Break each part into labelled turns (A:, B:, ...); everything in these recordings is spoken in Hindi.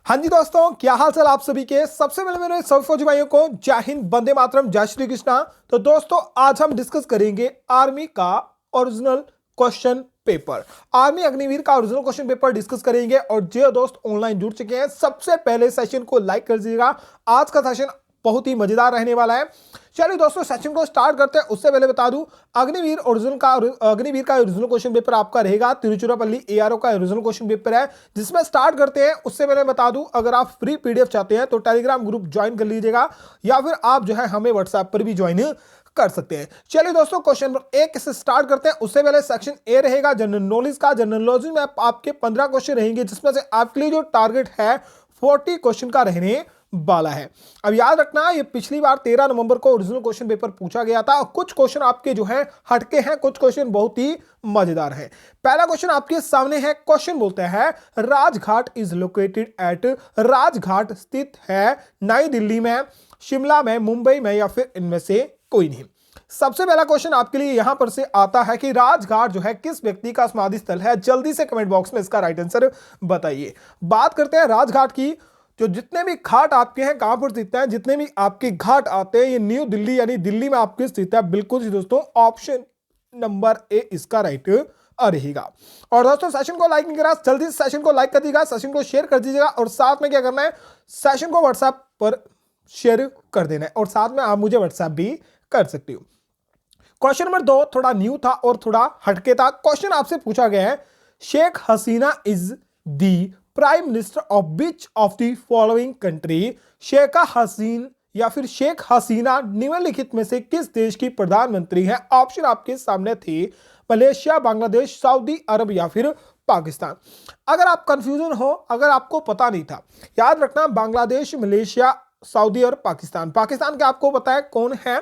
A: हाँ जी दोस्तों, क्या हाल चाल आप सभी के। सबसे पहले मेरे सभी फौजी भाइयों को जय हिंद, वंदे मातरम, जय श्री कृष्णा। तो दोस्तों आज हम डिस्कस करेंगे आर्मी का original question paper. Army Agniveer का ओरिजिनल क्वेश्चन पेपर डिस्कस करेंगे। और जो दोस्त ऑनलाइन जुड़ चुके हैं सबसे पहले सेशन को लाइक कर दीजिएगा। आज का सेशन बहुत ही मजेदार रहने वाला है। चलिए दोस्तों सेशन को स्टार्ट करते हैं। उससे पहले बता दूं अग्निवीर का ओरिजिनल क्वेश्चन पेपर आपका रहेगा तिरुचिरापल्ली एआरओ का ओरिजिनल क्वेश्चन पेपर है जिसमें स्टार्ट करते हैं। उससे पहले बता दूं अगर आप फ्री पीडीएफ चाहते हैं तो टेलीग्राम ग्रुप ज्वाइन कर लीजिएगा या फिर आप जो है हमें व्हाट्सएप पर भी ज्वाइन कर सकते हैं। चलिए दोस्तों क्वेश्चन नंबर 1 से स्टार्ट करते हैं। उससे पहले सेक्शन ए रहेगा जनरल नॉलेज का। जनरल नॉलेज में आपके 15 क्वेश्चन रहेंगे जिसमें से आपके लिए जो टारगेट है 40 क्वेश्चन का रहने वाला है। अब याद रखना ये पिछली बार 13 नवंबर को ओरिजिनल क्वेश्चन पेपर पूछा गया था। कुछ क्वेश्चन आपके जो है हटके हैं, कुछ क्वेश्चन बहुत ही मजेदार हैं। पहला क्वेश्चन आपके सामने है। क्वेश्चन बोलते हैं Rajghat is located at. Rajghat स्थित है नई दिल्ली में, शिमला में, मुंबई में या फिर इनमें से कोई नहीं। सबसे पहला क्वेश्चन आपके लिए यहां पर से आता है कि राजघाट जो है किस व्यक्ति का समाधि स्थल है। जल्दी से कमेंट बॉक्स में इसका राइट आंसर बताइए। बात करते हैं राजघाट की। जो जितने भी घाट आपके हैं कहां पर स्थित है, जितने भी आपके घाट आते हैं ये न्यू दिल्ली यानी दिल्ली में आपके स्थित है। बिल्कुल जी दोस्तों, ऑप्शन नंबर ए इसका राइट रहेगा। और दोस्तों सेशन को लाइक नहीं करा, जल्दी से सेशन को लाइक कर दीजिएगा, सेशन को शेयर कर दीजिएगा और साथ में क्या करना है सेशन को व्हाट्सएप पर शेयर कर देना है और साथ में आप मुझे व्हाट्सएप भी कर सकते हो। क्वेश्चन नंबर 2 थोड़ा न्यू था और थोड़ा हटके था। क्वेश्चन आपसे पूछा गया है Sheikh Hasina is the prime minister of which of the following country. Sheikh Hasina निम्नलिखित में से किस देश की प्रधानमंत्री है। ऑप्शन आपके सामने थे मलेशिया, बांग्लादेश, सऊदी अरब या फिर पाकिस्तान। अगर आप कंफ्यूजन हो, अगर आपको पता नहीं था, याद रखना बांग्लादेश, मलेशिया, सऊदी और पाकिस्तान। पाकिस्तान के आपको पता है कौन है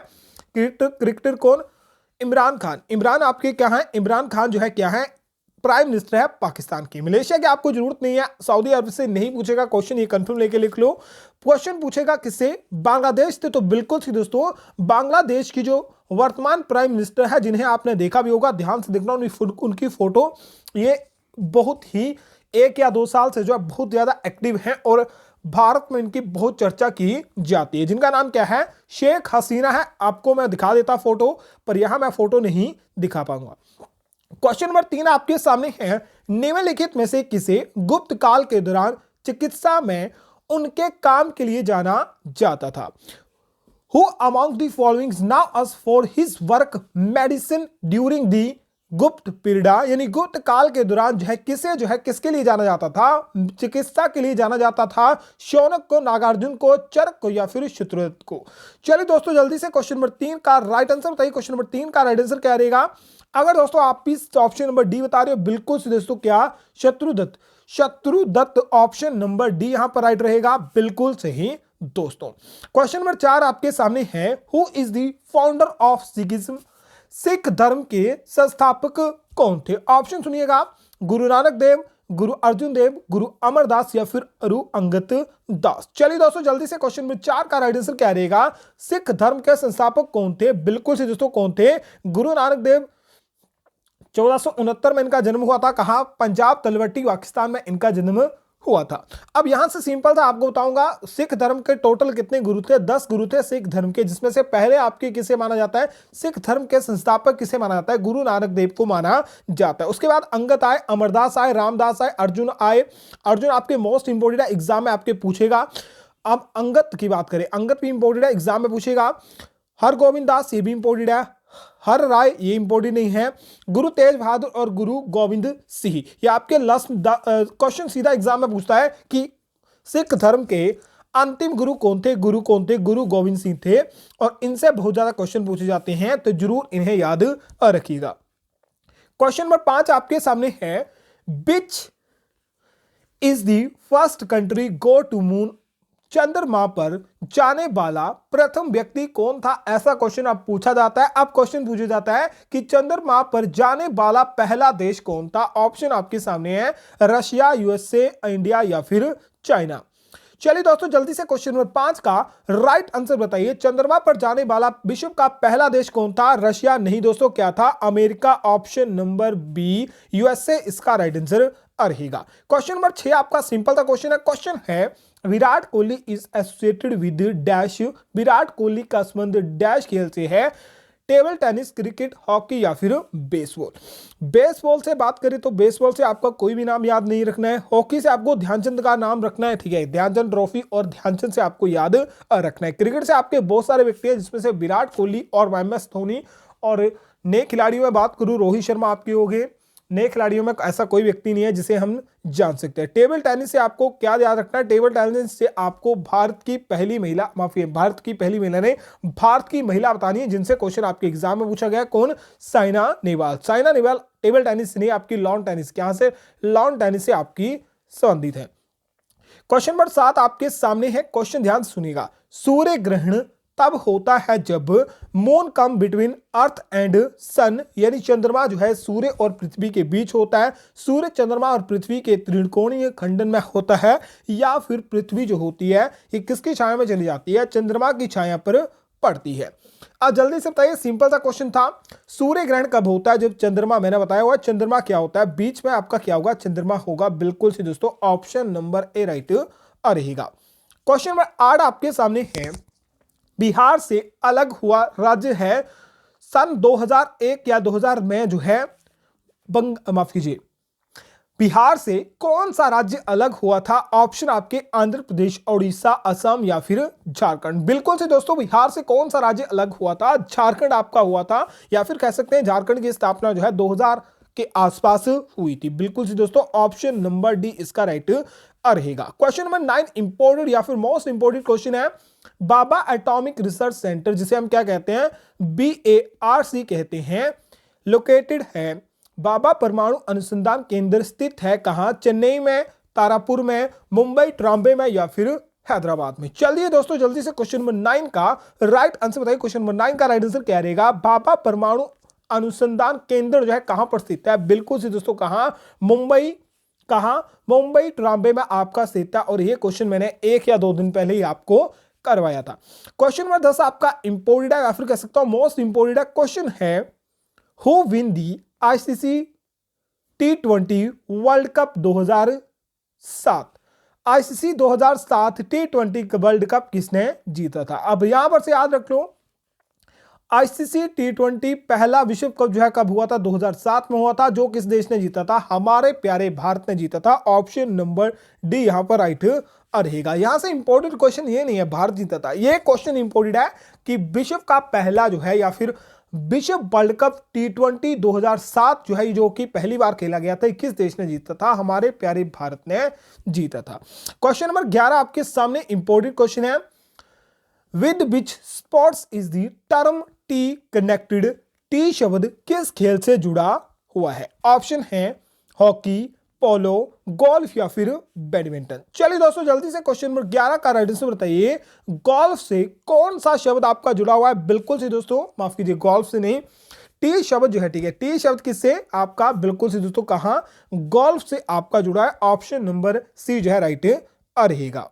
A: क्रिकेटर कौन, इमरान खान। इमरान आपके क्या है, इमरान खान जो है क्या है प्राइम मिनिस्टर है पाकिस्तान की। मलेशिया की आपको जरूरत नहीं है, सऊदी अरब से नहीं पूछेगा क्वेश्चन, ये कंफर्म लेके लिख लो। क्वेश्चन पूछेगा किससे, बांग्लादेश से। तो बिल्कुल सी दोस्तों बांग्लादेश की जो वर्तमान प्राइम मिनिस्टर है जिन्हें आपने देखा भी होगा, ध्यान से देखना उनकी फोटो, ये बहुत ही 1 या 2 साल से जो है बहुत ज्यादा एक्टिव है और भारत में इनकी बहुत चर्चा की जाती है, जिनका नाम क्या है शेख हसीना है। आपको मैं दिखा देता फोटो, पर यहां मैं फोटो नहीं दिखा पाऊंगा। क्वेश्चन नंबर 3 आपके सामने है निम्नलिखित में से किसे गुप्त काल के दौरान चिकित्सा में उनके काम के लिए जाना जाता था। Who among the following now as for his work medicine during the गुप्त पीरियड यानी गुप्त काल के दौरान जो है किसके लिए जाना जाता था, चिकित्सा के लिए जाना जाता था। शौनक को, नागार्जुन को, चरक को या फिर शत्रुघ्न को। चलिए दोस्तों जल्दी से क्वेश्चन नंबर 3 का राइट आंसर बताइए। क्वेश्चन नंबर 3 का राइट आंसर क्या रहेगा। अगर दोस्तों आप इस ऑप्शन नंबर डी बता रहे हो, बिल्कुल से दोस्तों क्या शत्रुदत्त। शत्रुदत्त ऑप्शन नंबर डी यहां पर राइट रहेगा, बिल्कुल सही दोस्तों। क्वेश्चन नंबर 4 आपके सामने है who is the founder of Sikhism. Sikh धर्म के संस्थापक कौन थे। ऑप्शन सुनिएगा, गुरु नानक देव, गुरु अर्जुन देव, गुरु अमरदास या फिर गुरु अंगद दास। चलिए दोस्तों जल्दी से क्वेश्चन नंबर 4 का राइट आंसर क्या रहेगा। सिख धर्म के संस्थापक कौन थे, बिल्कुल से दोस्तों कौन थे, गुरु नानक देव। 1469 में इनका जन्म हुआ था। कहां, पंजाब तलवट्टी पाकिस्तान में इनका जन्म हुआ था। अब यहां से सिंपल था आपको बताऊंगा सिख धर्म के टोटल कितने गुरु थे, 10 गुरु थे सिख धर्म के, जिसमें से पहले आपके किसे माना जाता है, सिख धर्म के संस्थापक किसे माना जाता है, गुरु नानक देव को माना जाता है। उसके बाद अंगद आए, अमरदास आए, रामदास आए, अर्जुन आए। अर्जुन आपके मोस्ट इंपोर्टेंट है, एग्जाम में आपके पूछेगा। अब अंगद की बात करें, अंगद भी इंपोर्टेंट है, एग्जाम में पूछेगा। हरगोविंद दास ये भी इंपोर्टेंट है। हर राय ये इंपोर्टेंट नहीं है। गुरु तेज बहादुर और गुरु गोविंद सिंह ये आपके लास्ट क्वेश्चन सीधा एग्जाम में पूछता है कि सिख धर्म के अंतिम गुरु कौन थे, गुरु कौन थे, गुरु गोविंद सिंह थे। और इनसे बहुत ज्यादा क्वेश्चन पूछे जाते हैं तो जरूर इन्हें याद रखिएगा। क्वेश्चन नंबर 5 आपके सामने है which is the first country go to moon. चंद्रमा पर जाने वाला प्रथम व्यक्ति कौन था, ऐसा क्वेश्चन अब पूछा जाता है। अब क्वेश्चन पूछा जाता है कि चंद्रमा पर जाने वाला पहला देश कौन था। ऑप्शन आपके सामने है रशिया, यूएसए, इंडिया या फिर चाइना। चलिए दोस्तों जल्दी से क्वेश्चन नंबर 5 का राइट आंसर बताइए। चंद्रमा पर जाने वाला विश्व का पहला देश कौन था, रशिया नहीं दोस्तों, क्या था, America. Option number B USA इसका राइट आंसर रहेगा। क्वेश्चन नंबर 6 आपका सिंपल सा क्वेश्चन है Virat Kohli is associated with dash. Virat Kohli का संबंध डैश खेल से है, टेबल टेनिस, क्रिकेट, हॉकी या फिर बेसबॉल। बेसबॉल से बात करें तो बेसबॉल से आपका कोई भी नाम याद नहीं रखना है। हॉकी से आपको ध्यानचंद का नाम रखना है, ठीक है, ध्यानचंद ट्रॉफी और ध्यानचंद से आपको याद रखना है। क्रिकेट से आपके बहुत सारे व्यक्ति हैं जिसमें से विराट कोहली और MS धोनी, और नए खिलाड़ियों में बात करूं रोहित शर्मा आपके हो गए। नए खिलाड़ियों में ऐसा कोई व्यक्ति नहीं है जिसे हम जान सकते हैं। टेबल टेनिस से आपको क्या याद रखना है, टेबल टेनिस से आपको भारत की पहली महिला ने भारत की महिला बतानी है जिनसे क्वेश्चन आपके एग्जाम में पूछा गया। कौन? साइना नेहवाल। साइना नेहवाल टेबल टेनिस से नहीं, आपकी लॉन टेनिस, क्या से लॉन टेनिस से आपकी संबंधित है। क्वेश्चन नंबर 7 आपके सामने है, क्वेश्चन ध्यान सुनिएगा। सूर्य ग्रहण तब होता है जब moon come between earth and sun, यानी चंद्रमा जो है सूर्य और पृथ्वी के बीच होता है। सूर्य, चंद्रमा और पृथ्वी के त्रिकोणीय खंडन में होता है, या फिर पृथ्वी जो होती है ये किसकी छाया में चली जाती है? चंद्रमा की छाया पर पड़ती है। अब जल्दी से बताइए, सिंपल सा क्वेश्चन था, सूर्य ग्रहण कब होता है? जब चंद्रमा, मैंने बताया हुआ चंद्रमा क्या होता है, बीच में आपका क्या होगा? चंद्रमा होगा। बिल्कुल से दोस्तों ऑप्शन नंबर ए राइट रहेगा। क्वेश्चन नंबर 8 आपके सामने है, बिहार से अलग हुआ राज्य है सन 2001 या 2000 में जो है माफ कीजिए, बिहार से कौन सा राज्य अलग हुआ था? ऑप्शन आपके आंध्र प्रदेश, उड़ीसा, असम या फिर झारखंड। बिल्कुल से दोस्तों बिहार से कौन सा राज्य अलग हुआ था? झारखंड आपका हुआ था, या फिर कह सकते हैं झारखंड की स्थापना जो है 2000 के आसपास हुई थी। बिल्कुल से दोस्तों ऑप्शन नंबर डी इसका राइट रहेगा। क्वेश्चन नंबर 9 इंपोर्टेड या फिर मोस्ट इंपोर्टेंट क्वेश्चन है, बाबा एटॉमिक रिसर्च सेंटर जिसे हम क्या कहते हैं? BARC कहते हैं, लोकेटेड है, बाबा परमाणु अनुसंधान केंद्र स्थित है कहां? चेन्नई में, तारापुर में, मुंबई, ट्राम्बे में या फिर हैदराबाद में। चलिए दोस्तों जल्दी से क्वेश्चन नंबर 9 का राइट आंसर बताइए। क्वेश्चन नंबर 9 का राइट आंसर क्या रहेगा? बाबा परमाणु अनुसंधान केंद्र जो है कहां पर स्थित है? बिल्कुल से दोस्तों कहां? मुंबई। कहां? मुंबई ट्राम्बे में आपका स्थित है, और ये क्वेश्चन मैंने 1 या 2 दिन पहले ही आपको करवाया था। क्वेश्चन नंबर 10 आपका इंपोर्टेड है, या फिर कह सकता हूं मोस्ट इंपोर्टेड है। क्वेश्चन है, who win the ICC T20 world cup 2007? ICC 2007 T20 world cup किसने जीता था? अब यहां पर से याद रख लो, ICC T20 पहला विश्व कप जो है कब हुआ था? 2007 में हुआ था। जो किस देश ने जीता था? हमारे प्यारे भारत ने जीता था। ऑप्शन नंबर डी यहां पर राइट रहेगा। यहां से इंपॉर्टेंट क्वेश्चन ये नहीं है भारत जीता था, ये क्वेश्चन इंपॉर्टेंट है कि विश्व का पहला जो है या फिर विश्व वर्ल्ड कप T20 2007 जो है, जो कि पहली बार खेला गया था, किस देश ने जीता था? हमारे प्यारे भारत ने जीता था। क्वेश्चन नंबर 11 आपके सामने इंपॉर्टेंट क्वेश्चन है, with which sports is the term T connected? T शब्द किस खेल से जुड़ा हुआ है? ऑप्शन है हॉकी, पोलो, गोल्फ या फिर बैडमिंटन। चलिए दोस्तों जल्दी से क्वेश्चन नंबर 11 का राइट आंसर बताइए, गोल्फ से कौन सा शब्द आपका जुड़ा हुआ है? बिल्कुल से दोस्तों माफ कीजिए, गोल्फ से नहीं, टी शब्द जो है, ठीक है, टी शब्द किससे आपका? बिल्कुल से दोस्तों कहां? गोल्फ से आपका जुड़ा है। ऑप्शन नंबर सी जो है राइट रहेगा।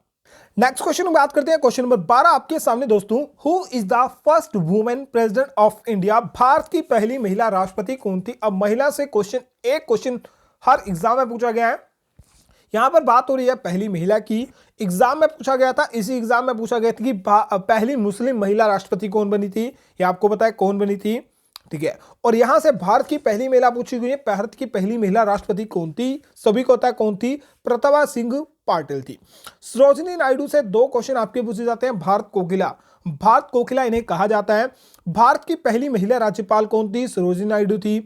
A: नेक्स्ट क्वेश्चन में बात करते हैं, क्वेश्चन नंबर 12 आपके सामने दोस्तों, who is the first women president of India? Bharat की पहली महिला राष्ट्रपति कौन थी? अब महिला से एक क्वेश्चन हर एग्जाम में पूछा गया है। यहां पर बात हो रही है पहली महिला की, एग्जाम में पूछा गया था, इसी एग्जाम में पूछा गया था कि पहली मुस्लिम महिला राष्ट्रपति कौन बनी थी? ये आपको पता है कौन बनी थी, ठीक है। और यहां से भारत की पहली महिला पूछी गई है, भारत की पहली महिला राष्ट्रपति कौन थी? सभी को पता है कौन थी? प्रतिभा सिंह पाटिल थी। सरोजिनी नायडू से 2 क्वेश्चन आपके पूछे जाते हैं। भारत कोकिला इन्हें कहा जाता है। भारत की पहली महिला राज्यपाल कौन थी? सरोजिनी नायडू थी।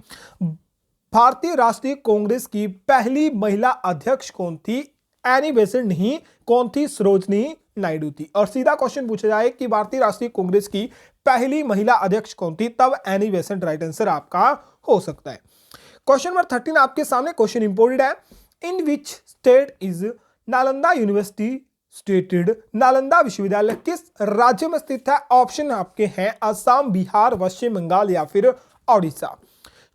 A: भारतीय राष्ट्रीय कांग्रेस की पहली महिला अध्यक्ष कौन थी? एनी बेसेंट नहीं, कौन थी? सरोजिनी नायडू थी। और सीधा क्वेश्चन पूछा जाए कि भारतीय राष्ट्रीय कांग्रेस की पहली महिला अध्यक्ष कौन थी, तब एनी बेसेंट राइट आंसर आपका हो सकता है। क्वेश्चन नंबर 13 आपके सामने, क्वेश्चन इंपोर्टेंट है, in which state is Nalanda university stated? Nalanda विश्वविद्यालय किस राज्य में स्थित है? ऑप्शन आपके हैं असम, बिहार, पश्चिम बंगाल या फिर ओडिशा।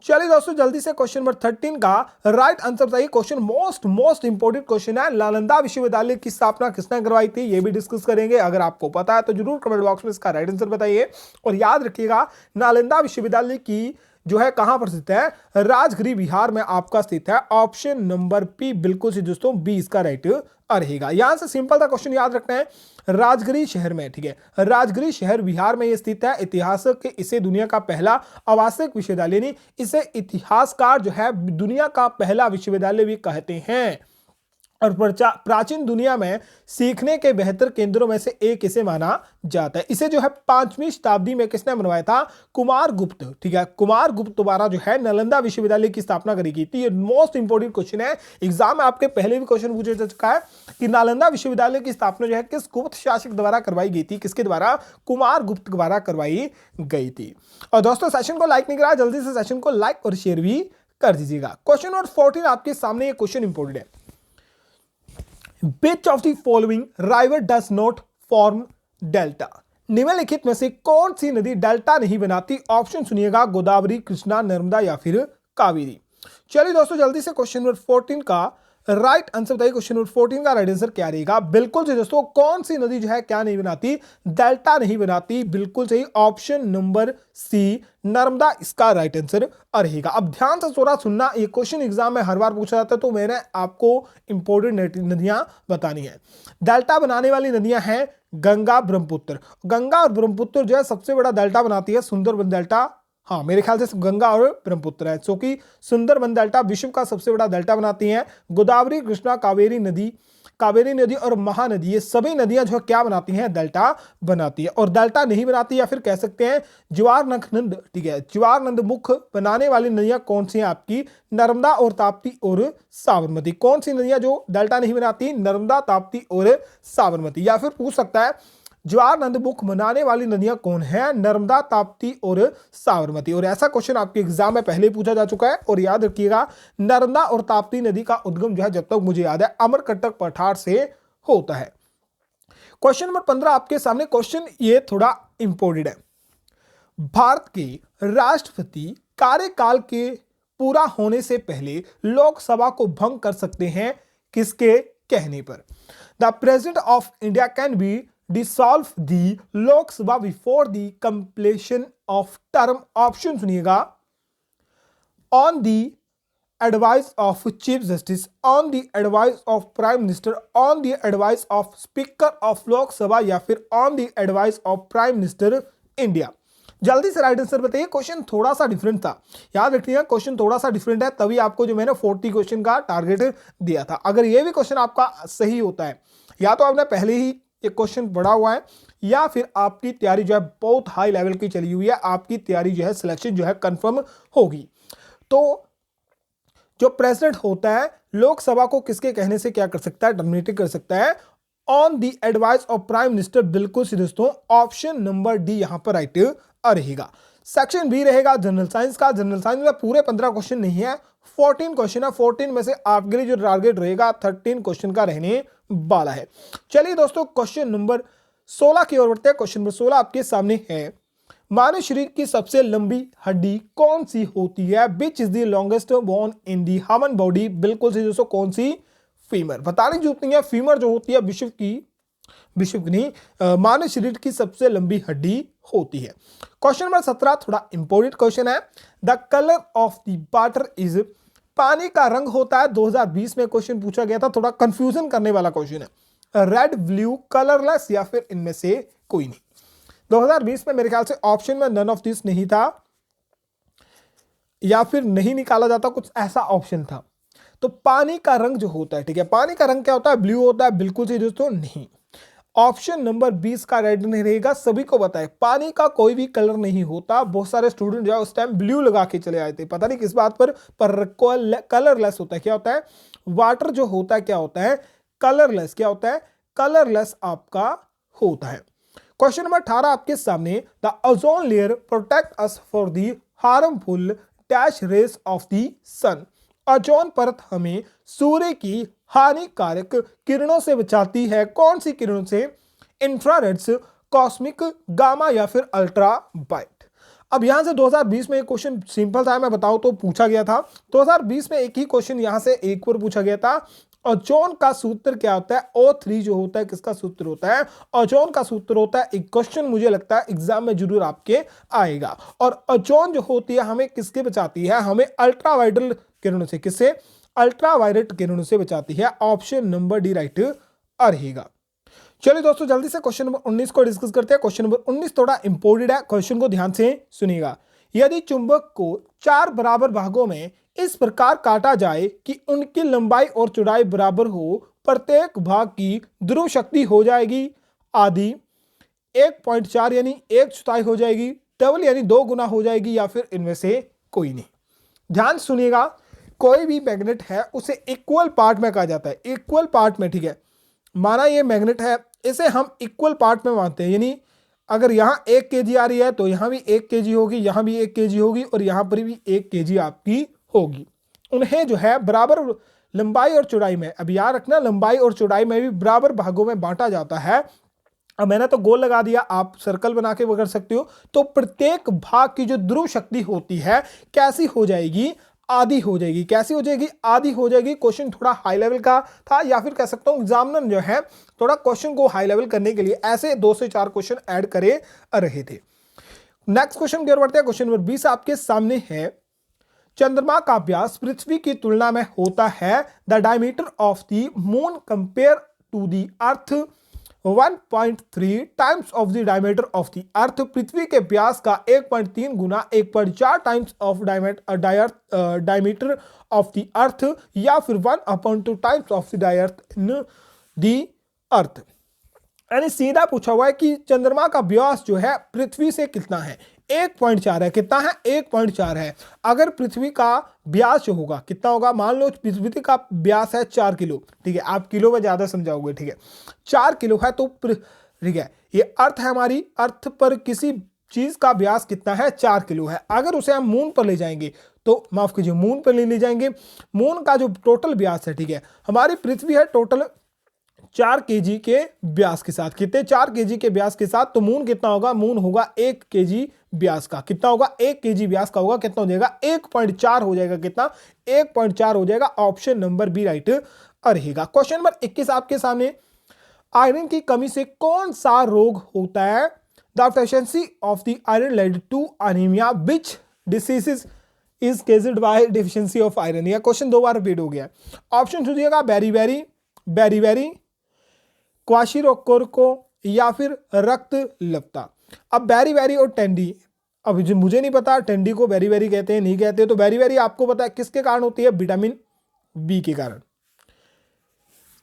A: चलिए दोस्तों जल्दी से क्वेश्चन नंबर 13 का राइट आंसर बताइए। क्वेश्चन मोस्ट इंपोर्टेंट क्वेश्चन है, नालंदा विश्वविद्यालय की स्थापना किसने करवाई थी? ये भी डिस्कस करेंगे। अगर आपको पता है तो जरूर कमेंट बॉक्स में इसका राइट आंसर बताइए। और याद रखिएगा नालंदा विश्वविद्यालय की जो है कहां पर स्थित है? राजगिरी बिहार में आपका स्थित है। ऑप्शन नंबर पी बिल्कुल से दोस्तों बी इसका राइट रहेगा। यहां से सिंपल सा क्वेश्चन याद रखना है, राजगिरी शहर में, ठीक है, राजगिरी शहर बिहार में यह स्थित है। इतिहासक इसे दुनिया का पहला आवासिक विश्वविद्यालय नहीं, इसे इतिहासकार जो है दुनिया का पहला विश्वविद्यालय भी कहते हैं। और प्राचीन दुनिया में सीखने के बेहतर केंद्रों में से एक इसे माना जाता है। इसे जो है 5वीं शताब्दी में किसने बनवाया था? कुमार गुप्त, ठीक है, कुमार गुप्त द्वारा जो है नालंदा विश्वविद्यालय की स्थापना करी गई थी। ये मोस्ट इंपोर्टेंट क्वेश्चन है, एग्जाम में आपके पहले भी क्वेश्चन पूछा जा चुका है कि नालंदा विश्वविद्यालय की स्थापना जो है किस गुप्त शासक द्वारा करवाई गई थी? किसके द्वारा? कुमार गुप्त द्वारा करवाई गई थी। और दोस्तों सेशन को लाइक नहीं करा, जल्दी से सेशन को लाइक और शेयर भी कर दीजिएगा। क्वेश्चन नंबर 14 आपके सामने, ये क्वेश्चन इंपोर्टेंट है। Which of the following river does not form delta? निम्नलिखित में से कौन सी नदी डेल्टा नहीं बनाती? ऑप्शन सुनिएगा, गोदावरी, कृष्णा, नर्मदा या फिर कावेरी। चलिए दोस्तों जल्दी से क्वेश्चन नंबर 14 का राइट आंसर बताइए। क्वेश्चन नंबर 14 का राइट आंसर क्या रहेगा? बिल्कुल से दोस्तों कौन सी नदी जो है क्या नहीं बनाती? डेल्टा नहीं बनाती। बिल्कुल सही, ऑप्शन नंबर सी नर्मदा इसका राइट आंसर रहेगा। अब ध्यान से थोड़ा सुनना, ये क्वेश्चन एग्जाम में हर बार पूछा जाता है, तो मैंने आपको इंपोर्टेंट नदियां बतानी है। डेल्टा बनाने वाली नदियां हैं गंगा, ब्रह्मपुत्र। गंगा और ब्रह्मपुत्र जो है सबसे बड़ा डेल्टा बनाती है सुंदरबन डेल्टा। हाँ, मेरे ख्याल से गंगा और ब्रह्मपुत्र है, क्योंकि सुंदरबन डेल्टा विश्व का सबसे बड़ा डेल्टा बनाती हैं। गोदावरी, कृष्णा, कावेरी नदी और महानदी, ये सभी नदियां जो है क्या बनाती हैं? डेल्टा बनाती है। और डेल्टा नहीं बनाती या फिर कह सकते हैं ज्वारनंद, ठीक है, ज्वारनंद मुख बनाने वाली नदियां कौन सी हैं आपकी? नर्मदा और ताप्ती और साबरमती। कौन सी नदियां जो डेल्टा नहीं बनाती? नर्मदा, ताप्ती और साबरमती। या फिर पूछ सकता है ज्वारनंद मुख बनाने वाली नदियां कौन है? नर्मदा, ताप्ती और साबरमती। और ऐसा क्वेश्चन आपके एग्जाम में पहले पूछा जा चुका है। और याद रखिएगा, नर्मदा और ताप्ती नदी का उद्गम जो है जब तक मुझे याद है अमरकंटक पठार से होता है। क्वेश्चन नंबर 15 आपके सामने, क्वेश्चन ये थोड़ा इंपोर्टेंट है। भारत के राष्ट्रपति कार्यकाल के पूरा होने से पहले लोकसभा को भंग कर सकते हैं, किसके कहने पर? The president of India can be dissolve the Lok Sabha before the completion of term. Option सुनिएगा, on the advice of chief justice, on the advice of prime minister, on the advice of speaker of Lok Sabha या फिर on the advice of prime minister India. जल्दी से राइट आंसर बताइए। क्वेश्चन थोड़ा सा डिफरेंट था, याद रखिएगा क्वेश्चन थोड़ा सा डिफरेंट है, तभी आपको जो मैंने 40 क्वेश्चन का टारगेट दिया था। अगर ये भी क्वेश्चन आपका सही होता है, या तो आपने पहले ही ये क्वेश्चन पढ़ा हुआ है, या फिर आपकी तैयारी जो है बहुत हाई लेवल की चली हुई है, आपकी तैयारी जो है सिलेक्शन जो है कंफर्म होगी। तो जो प्रेसिडेंट होता है लोकसभा को किसके कहने से क्या कर सकता है? टर्मिनेट कर सकता है, on the advice of prime minister. बिल्कुल से दोस्तों ऑप्शन नंबर डी यहां पर राइट रहेगा। सेक्शन बी रहेगा जनरल साइंस का। जनरल साइंस में पूरे 15 क्वेश्चन नहीं है, 14 क्वेश्चन है। 14 में से आपके लिए जो टारगेट रहेगा 13 क्वेश्चन का रहने वाला है। चलिए दोस्तों क्वेश्चन नंबर 16 की ओर बढ़ते हैं। क्वेश्चन नंबर 16 आपके सामने है, मानव शरीर की सबसे लंबी हड्डी कौन सी होती है? Which is the longest bone in the human body? बिल्कुल से दोस्तों कौन सी? फीमर। बताने की जरूरत नहीं है, फीमर जो होती है विश्व की नहीं मानव शरीर की सबसे लंबी हड्डी होती है। क्वेश्चन नंबर 17 थोड़ा इंपोर्टेंट क्वेश्चन है। The colour of the water is, पानी का रंग होता है, 2020 में क्वेश्चन पूछा गया था, थोड़ा कंफ्यूजन करने वाला क्वेश्चन है। रेड, ब्लू, कलरलेस या फिर इनमें से कोई नहीं। 2020 में मेरे ख्याल से ऑप्शन में नन ऑफ दिस नहीं था, या फिर नहीं निकाला जाता, कुछ ऐसा ऑप्शन था। तो पानी का रंग जो होता है, ठीक है, पानी का रंग क्या होता है? ब्लू होता है। बिल्कुल सही दोस्तों नहीं, ऑप्शन नंबर 20 का रेड नहीं रहेगा। सभी को पता है पानी का कोई भी कलर नहीं होता। बहुत सारे स्टूडेंट जो है उस टाइम ब्लू लगा के चले आए थे, पता नहीं किस बात पर कलरलेस होता है। क्या होता है? वाटर जो होता है क्या होता है? कलरलेस। क्या होता है? कलरलेस आपका होता है। क्वेश्चन नंबर 18 आपके सामने, the ozone layer protect us for the harmful dash rays of the sun. Ozone परत हमें सूर्य की हानिकारक किरणों से बचाती है। कौन सी किरणों से? इंफ्रारेड्स, कॉस्मिक, गामा या फिर अल्ट्रा वायलेट। अब यहां से 2020 में एक क्वेश्चन सिंपल था, मैं बताऊं तो पूछा गया था। 2020 में एक ही क्वेश्चन यहां से एक और पूछा गया था, ओजोन का सूत्र क्या होता है? O3 जो होता है किसका सूत्र होता है? ओजोन का सूत्र होता है। एक क्वेश्चन मुझे लगता है एग्जाम में जरूर आपके आएगा। और ओजोन जो होती है हमें किसके बचाती है? हमें अल्ट्रावायलेट किरणों से। किससे? अल्ट्रावायलेट किरणों से बचाती है। ऑप्शन नंबर डी राइट रहेगा। चलिए दोस्तों जल्दी से क्वेश्चन नंबर 19 को डिस्कस करते हैं। क्वेश्चन नंबर 19 थोड़ा इंपॉर्टेंट है, क्वेश्चन को ध्यान से सुनिएगा। यदि चुंबक को 4 बराबर भागों में इस प्रकार काटा जाए कि उनकी लंबाई और चौड़ाई बराबर हो, प्रत्येक भाग की ध्रुव शक्ति हो जाएगी आधी 1.4 यानी 1/4 हो जाएगी, डबल यानी 2 गुना हो जाएगी, या फिर इनमें से कोई नहीं। ध्यान सुनिएगा, कोई भी मैग्नेट है उसे इक्वल पार्ट में कहा जाता है। इक्वल पार्ट में, ठीक है, माना ये मैग्नेट है, इसे हम इक्वल पार्ट में मानते हैं। यानी अगर यहाँ 1 kg आ रही है तो यहाँ भी 1 kg होगी, यहाँ भी 1 kg होगी, और यहाँ पर भी 1 kg आपकी होगी। उन्हें जो है बराबर लंबाई और चौड़ाई में, अब याद रखना लंबाई और चौड़ाई में भी बराबर भागों में बांटा जाता है। अब मैंने तो गोल लगा दिया, आप सर्कल बना के वो कर सकते हो। तो प्रत्येक भाग की जो ध्रुव शक्ति होती है कैसी हो जाएगी? आधी हो जाएगी। कैसी हो जाएगी? आधी हो जाएगी। क्वेश्चन थोड़ा हाई लेवल का था, या फिर कह सकता हूं एग्जामिनर जो है थोड़ा क्वेश्चन को हाई लेवल करने के लिए ऐसे 2 से 4 क्वेश्चन ऐड करे रहे थे। नेक्स्ट क्वेश्चन की ओर बढ़ते हैं। क्वेश्चन नंबर 20 आपके सामने है। चंद्रमा का व्यास पृथ्वी की तुलना में होता है the diameter of the moon compare to the earth 1.3 times of the diameter of the earth. पृथ्वी के व्यास का 1.3 गुना 1.4 times of diameter of the earth, या फिर 1/2 times of the diameter in the earth. यानी सीधा पूछा हुआ है कि चंद्रमा का व्यास जो है पृथ्वी से कितना है? 1.4 है। कितना है? 1.4 है। अगर पृथ्वी का व्यास जो होगा कितना होगा? मान लो पृथ्वी का व्यास है 4 किलो, ठीक है, आप किलो में ज्यादा समझाओगे, ठीक है, 4 किलो है तो ठीक है, ये अर्थ है हमारी, अर्थ पर किसी चीज का व्यास कितना है? 4 किलो है। अगर उसे हम मून पर ले जाएंगे तो, माफ कीजिए, मून पर ले जाएंगे, मून का जो टोटल व्यास है, ठीक है, हमारी पृथ्वी है टोटल 4 kg के व्यास के साथ। कितने? 4 kg के व्यास के साथ। तो मून कितना होगा? मून होगा 1 kg व्यास का। कितना होगा? 1 kg व्यास का होगा। कितना हो जाएगा? 1.4 हो जाएगा। कितना? 1.4 हो जाएगा। ऑप्शन नंबर बी राइट रहेगा। क्वेश्चन नंबर 21 आपके सामने। आयरन की कमी से कौन सा रोग होता है? The deficiency of the iron led to anaemia, which disease is caused by deficiency of iron. यह क्वेश्चन 2 बार रिपीट हो गया। ऑप्शन सुनिएगा, बेरी क्वाशिरोकोरको, या फिर रक्त लपता। अब बेरी और टेंडी, अब मुझे नहीं पता टेंडी को बेरी कहते हैं नहीं कहते। तो बेरी आपको पता है किसके कारण होती है? विटामिन बी के कारण।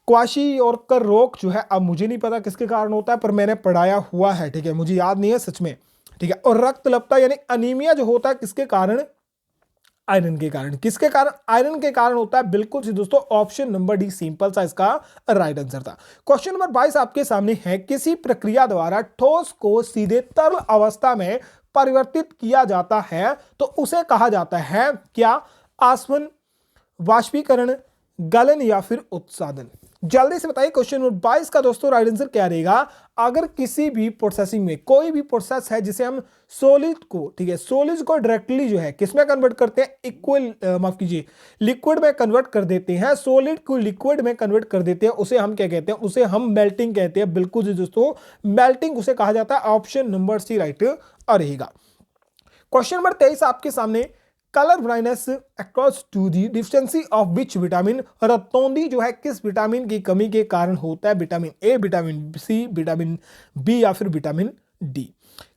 A: क्वाशियोरकर रोग जो है, अब मुझे नहीं पता किसके कारण होता है, पर मैंने पढ़ाया हुआ है, ठीक है, मुझे याद नहीं है सच में, ठीक है। और रक्त लपता यानी अनीमिया जो होता है किसके कारण? आयरन के कारण। किसके कारण? आयरन के कारण होता है। बिल्कुल सी दोस्तों, ऑप्शन नंबर डी सिंपल सा इसका राइट आंसर था। क्वेश्चन नंबर 22 आपके सामने है। किसी प्रक्रिया द्वारा ठोस को सीधे तरल अवस्था में परिवर्तित किया जाता है तो उसे कहा जाता है क्या? आसवन, वाष्पीकरण, गलन, या फिर उत्सादन। जल्दी से बताइए क्वेश्चन नंबर 22 का दोस्तों राइट आंसर क्या रहेगा? अगर किसी भी प्रोसेसिंग में कोई भी प्रोसेस है जिसे हम सॉलिड को, ठीक है, सॉलिड को डायरेक्टली जो है किसमें कन्वर्ट करते हैं? इक्वल, माफ कीजिए, लिक्विड में कन्वर्ट कर देते हैं। सॉलिड को लिक्विड में कन्वर्ट कर देते हैं, उसे हम क्या कहते हैं? उसे हम मेल्टिंग कहते हैं। बिल्कुल जी दोस्तों, मेल्टिंग उसे कहा जाता है। ऑप्शन नंबर सी राइट रहेगा। क्वेश्चन नंबर 23 आपके सामने। Colour blindness across to the deficiency of which vitamin. रतौंधी जो है किस विटामिन की कमी के कारण होता है? Vitamin A, vitamin C, vitamin B, या फिर विटामिन डी।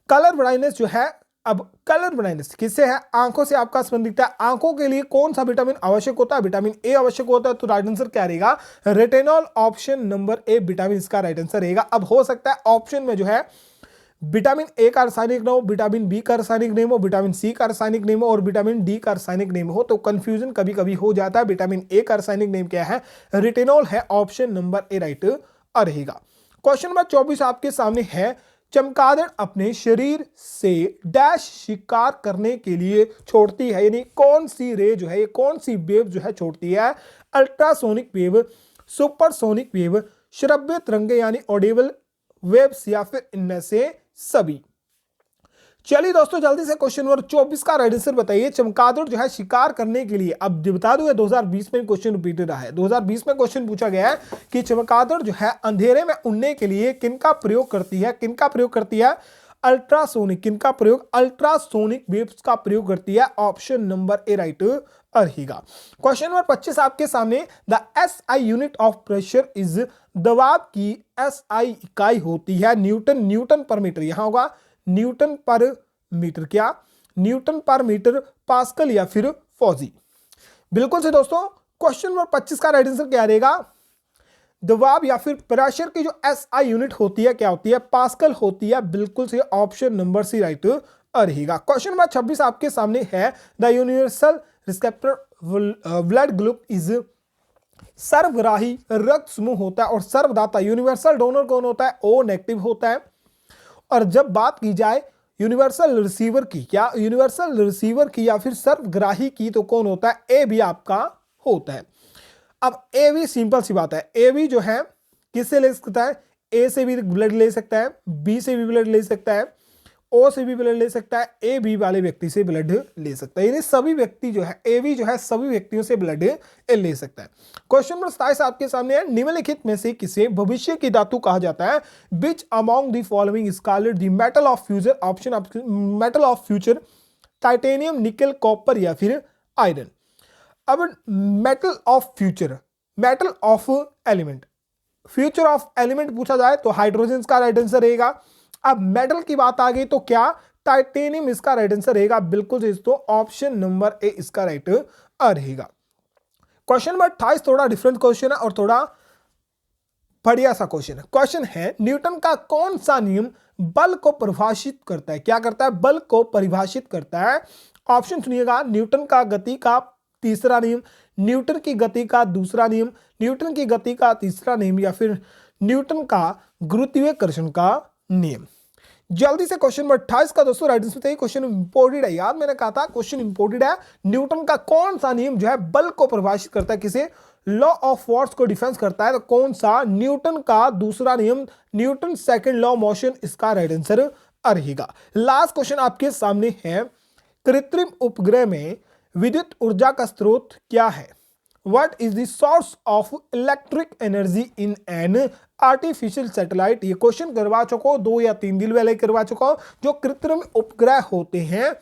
A: कलर ब्लाइंडनेस जो है, अब कलर ब्लाइंडनेस किससे है? आंखों से आपका संबंधित है। आंखों के लिए कौन सा विटामिन आवश्यक होता है? विटामिन ए आवश्यक होता है। तो राइट आंसर क्या रहेगा? Retinol. Option number A vitamin इसका राइट आंसर रहेगा। अब हो सकता है ऑप्शन में जो है विटामिन ए का रासायनिक नाम हो, विटामिन बी का रासायनिक नेम हो, विटामिन सी का रासायनिक नेम हो, और विटामिन डी का रासायनिक नेम हो, तो कंफ्यूजन कभी कभी हो जाता है। विटामिन ए का रासायनिक नेम क्या है? रेटिनॉल है। ऑप्शन नंबर ए राइट रहेगा। क्वेश्चन नंबर 24 आपके सामने है। चमगादड़ अपने शरीर से डैश शिकार करने के लिए छोड़ती है, यानी कौन सी रे जो है, ये कौन सी वेव जो है छोड़ती है? अल्ट्रासोनिक वेव, सुपरसोनिक वेव, श्रव्य तरंगे यानी ऑडिबल वेव्स, या फिर इनमें से सभी। चलिए दोस्तों जल्दी से क्वेश्चन नंबर 24 का राइट आंसर बताइए। चमगादड़ जो है शिकार करने के लिए, अब बता दूं 2020 में क्वेश्चन रिपीट रहा है। 2020 में क्वेश्चन पूछा गया है कि चमगादड़ जो है अंधेरे में उड़ने के लिए किनका प्रयोग करती है, किनका प्रयोग करती है? अल्ट्रासोनिक, किनका प्रयोग? अल्ट्रासोनिक वेव्स का प्रयोग करती है। ऑप्शन नंबर ए राइट रहेगा। क्वेश्चन नंबर 25 आपके सामने, the SI unit of pressure is, दबाव की एसआई इकाई होती है न्यूटन, न्यूटन पर मीटर, यहां होगा न्यूटन पर मीटर, क्या? न्यूटन पर मीटर, पास्कल या फिर फौजी? बिल्कुल से दोस्तों, क्वेश्चन नंबर 25 का राइट आंसर क्या रहेगा? दबाव या फिर प्रेशर की जो एसआई यूनिट होती है क्या होती है? पास्कल होती है। बिल्कुल से ऑप्शन नंबर सी राइट रहेगा। क्वेश्चन नंबर 26 आपके सामने है, the universal receptor blood group is, सर्वग्राही रक्त समूह होता है और सर्वदाता यूनिवर्सल डोनर कौन होता है? ओ नेगेटिव होता है। और जब बात की जाए यूनिवर्सल रिसीवर की, क्या यूनिवर्सल रिसीवर की या फिर सर्वग्राही की, तो कौन होता है? ए भी आपका होता है। अब ए भी सिंपल सी बात है, ए भी जो है किससे ले सकता है? ए से भी ब्लड ले सकता है, बी से भी ब्लड ले सकता है, ओ से भी ब्लड ले सकता है, ए बी वाले व्यक्ति से ब्लड ले सकता है। यानी सभी व्यक्ति जो है, ए बी जो है सभी व्यक्तियों से ब्लड ले सकता है। क्वेश्चन नंबर 27 आपके सामने है, निम्नलिखित में से किसे भविष्य की धातु कहा जाता है? Which among the following is called the metal of future? Option metal of future, titanium, निकल, कॉपर या फिर आयरन? अब metal of future, metal of element, future of element पूछा जाए तो हाइड्रोजन का राइट आंसर रहेगा। अब मेटल की बात आ गई तो क्या? टाइटेनियम इसका राइट आंसर रहेगा। बिल्कुल से तो ऑप्शन नंबर ए इसका राइट रहेगा। क्वेश्चन नंबर 28 थोड़ा डिफरेंट क्वेश्चन है और थोड़ा बढ़िया सा क्वेश्चन है। क्वेश्चन है, न्यूटन का कौन सा नियम बल को परिभाषित करता है? क्या करता है? बल को परिभाषित करता है। ऑप्शन सुनिएगा, न्यूटन का गति का तीसरा नियम, न्यूटन की गति का दूसरा नियम, न्यूटन की गति का तीसरा नियम या फिर न्यूटन का गुरुत्वाकर्षण का नियम? जल्दी से क्वेश्चन नंबर 28 का दोस्तों राइट आंसर बताइए। क्वेश्चन इंपोर्टेड है यार, मैंने कहा था क्वेश्चन इंपोर्टेड है। न्यूटन का कौन सा नियम जो है बल को परिभाषित करता है? किसे? लॉ ऑफ फोर्स को डिफेंस करता है। तो कौन सा? न्यूटन का दूसरा नियम, न्यूटन सेकंड लॉ मोशन, इसका राइट आंसर रहेगा। लास्ट क्वेश्चन आपके सामने है, कृत्रिम उपग्रह में विद्युत ऊर्जा का स्रोत क्या है? What is the source of electric energy in an artificial satellite? ये क्वेश्चन करवा चुका 2 या 3 दिन पहले करवा चुका हूं। जो कृत्रिम उपग्रह होते हैं,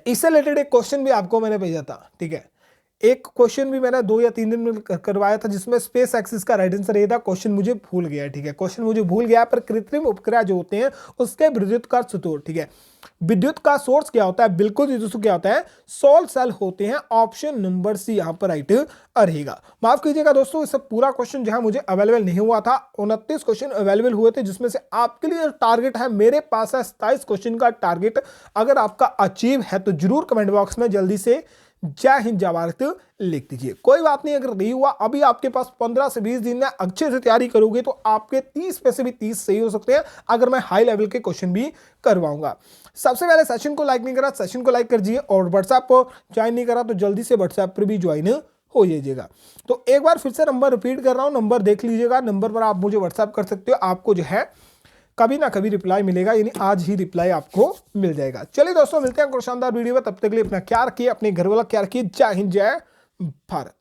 A: इससे रिलेटेड एक क्वेश्चन भी आपको मैंने भेजा था, ठीक है। एक क्वेश्चन भी मैंने 2 या 3 दिन में करवाया था जिसमें स्पेस एक्सिस का राइट आंसर ये था। क्वेश्चन मुझे भूल गया, ठीक है, क्वेश्चन मुझे भूल गया। पर कृत्रिम उपग्रह जो होते हैं उसके विद्युत का स्रोत, ठीक है, विद्युत का सोर्स क्या होता है? बिल्कुल दोस्तों क्या होता है? सोलर सेल होते हैं। ऑप्शन नंबर सी यहां पर राइट रहेगा। माफ कीजिएगा दोस्तों, इस पूरा क्वेश्चन जो है मुझे अवेलेबल नहीं हुआ था। 29 क्वेश्चन अवेलेबल हुए थे जिसमें से आपके लिए टारगेट है, मेरे पास है 27 क्वेश्चन का टारगेट। अगर आपका अचीव है तो जरूर कमेंट बॉक्स में जल्दी से जय हिंद जय भारत लिख दीजिए। कोई बात नहीं, अगर नहीं हुआ, अभी आपके पास 15 से 20 दिन में अच्छे से तैयारी करोगे तो आपके 30 में से भी 30 सही हो सकते हैं, अगर मैं हाई लेवल के क्वेश्चन भी करवाऊंगा। सबसे पहले सेशन को लाइक नहीं करा, सेशन को लाइक कर दीजिए, और व्हाट्सएप को ज्वाइन नहीं करा तो जल्दी से व्हाट्सएप पर भी ज्वाइन हो जाइएगा। तो एक बार फिर से नंबर रिपीट कर रहा हूं, नंबर देख लीजिएगा, नंबर पर आप मुझे व्हाट्सएप कर सकते हो। आपको जो है कभी ना कभी रिप्लाई मिलेगा, यानी आज ही रिप्लाई आपको मिल जाएगा। चलिए दोस्तों, मिलते हैं शानदार वीडियो में, तब तक के लिए अपना ख्याल रखिए, अपने घर वाला ख्याल रखिए। जय हिंद जय भारत।